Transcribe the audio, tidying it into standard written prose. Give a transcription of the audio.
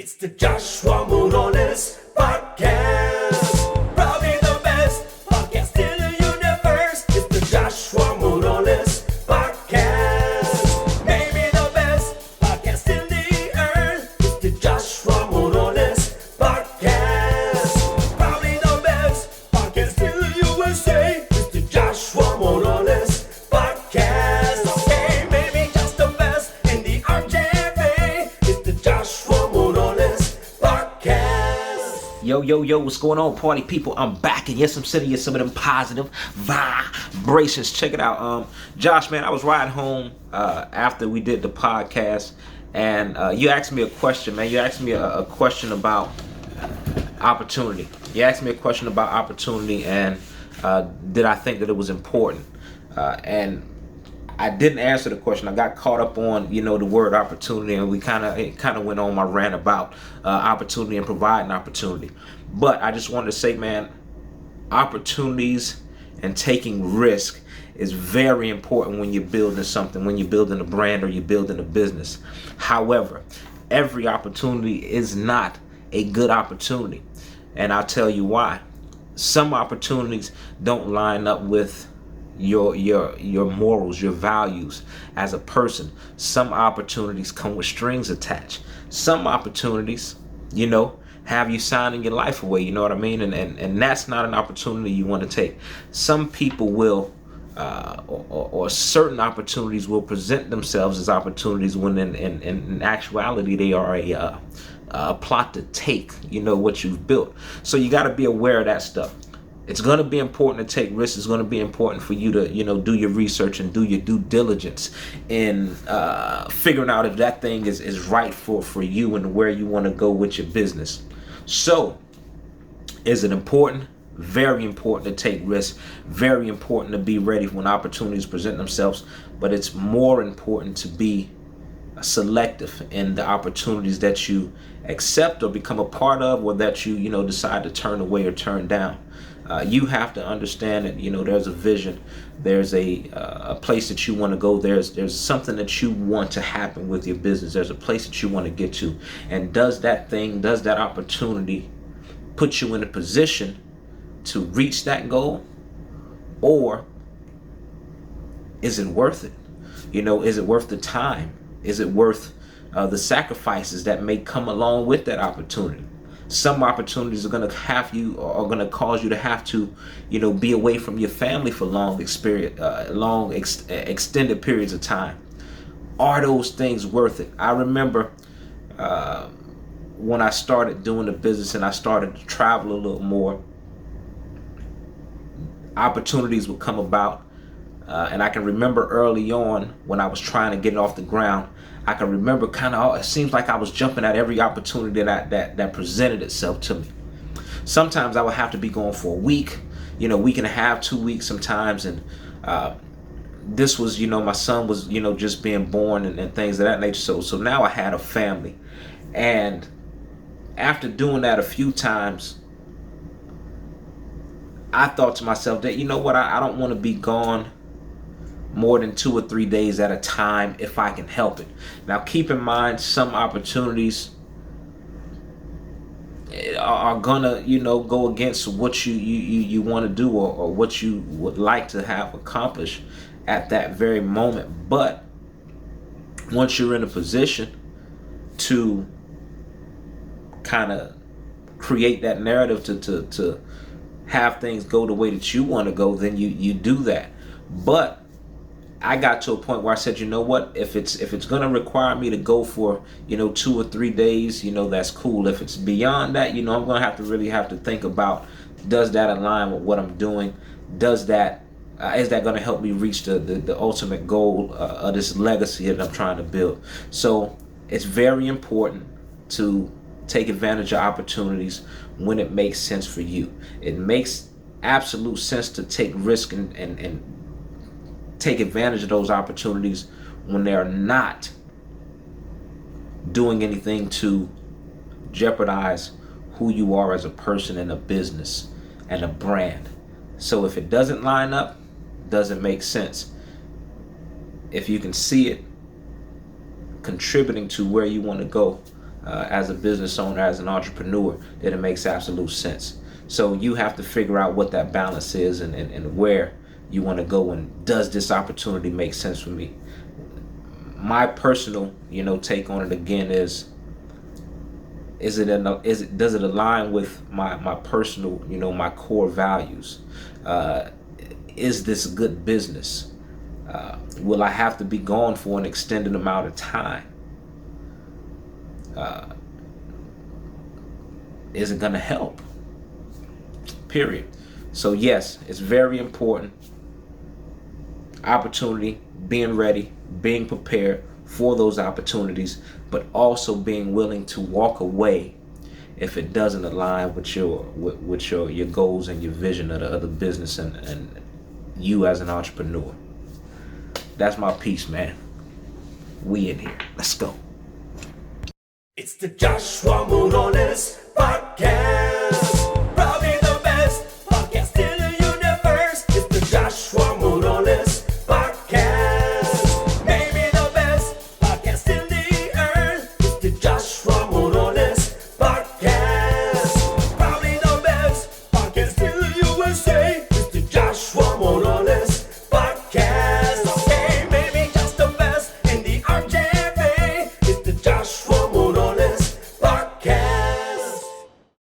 It's the Joshua Morales Podcast. Probably the best podcast in the universe. It's the Joshua Morales Podcast. Maybe the best podcast in the earth. It's the Joshua Morales Podcast. Probably the best podcast in the USA. It's the Joshua Morales Podcast. Okay, maybe just the best in the RJV. It's the Joshua Morales Podcast. Yo, what's going on, party people? I'm back, and yes, I'm sending you some of them positive vibrations. Check it out. Josh, man, I was riding home after we did the podcast, and you asked me a question, man. You asked me a question about opportunity. You asked me a question about opportunity, and did I think that it was important? And I didn't answer the question. I got caught up on, the word opportunity, and it kind of went on my rant about opportunity and providing opportunity. But I just wanted to say, man, opportunities and taking risk is very important when you're building something, when you're building a brand or you're building a business. However, every opportunity is not a good opportunity, and I'll tell you why. Some opportunities don't line up with your morals, your values as a person. Some opportunities come with strings attached. Some opportunities, have you signing your life away, you know what I mean? And that's not an opportunity you want to take. Some people will or certain opportunities will present themselves as opportunities when in actuality they are a plot to take, what you've built. So you got to be aware of that stuff. It's going to be important to take risks. It's going to be important for you to, do your research and do your due diligence in figuring out if that thing is right for you and where you want to go with your business. So, is it important? Very important to take risks. Very important to be ready when opportunities present themselves. But it's more important to be selective in the opportunities that you accept or become a part of, or that you, decide to turn away or turn down. You have to understand that, there's a vision, there's a place that you want to go, there's something that you want to happen with your business, there's a place that you want to get to, and does that opportunity put you in a position to reach that goal, or is it worth it? Is it worth the time? Is it worth the sacrifices that may come along with that opportunity? Some opportunities are going to cause you to have to, be away from your family for extended periods of time. Are those things worth it? I remember when I started doing the business and I started to travel a little more, opportunities would come about. And I can remember early on when I was trying to get it off the ground, I can remember it seems like I was jumping at every opportunity that presented itself to me. Sometimes I would have to be going for a week, week and a half, 2 weeks sometimes. And this was, my son was, just being born and things of that nature. So now I had a family. And after doing that a few times, I thought to myself that, I don't want to be gone more than 2 or 3 days at a time if I can help it. Now keep in mind, some opportunities are gonna go against what you want to do or what you would like to have accomplished at that very moment. But once you're in a position to kind of create that narrative to have things go the way that you want to go, then you do that. But I got to a point where I said, if it's going to require me to go for, 2 or 3 days, that's cool. If it's beyond that, I'm going to have to think about, does that align with what I'm doing? Is that going to help me reach the ultimate goal of this legacy that I'm trying to build? So it's very important to take advantage of opportunities when it makes sense for you. It makes absolute sense to take risk and take advantage of those opportunities when they're not doing anything to jeopardize who you are as a person and a business and a brand. So if it doesn't line up, doesn't make sense. If you can see it contributing to where you want to go, as a business owner, as an entrepreneur, then it makes absolute sense. So you have to figure out what that balance is and where you want to go, and does this opportunity make sense for me? My personal, take on it again is does it align with my personal, my core values? Is this good business? Will I have to be gone for an extended amount of time? Is it going to help? Period. So yes, it's very important. Opportunity, being ready, being prepared for those opportunities, but also being willing to walk away if it doesn't align with your goals and your vision of the other business and you as an entrepreneur. That's my piece, man. We in here. Let's go. It's the Joshua Morales Podcast.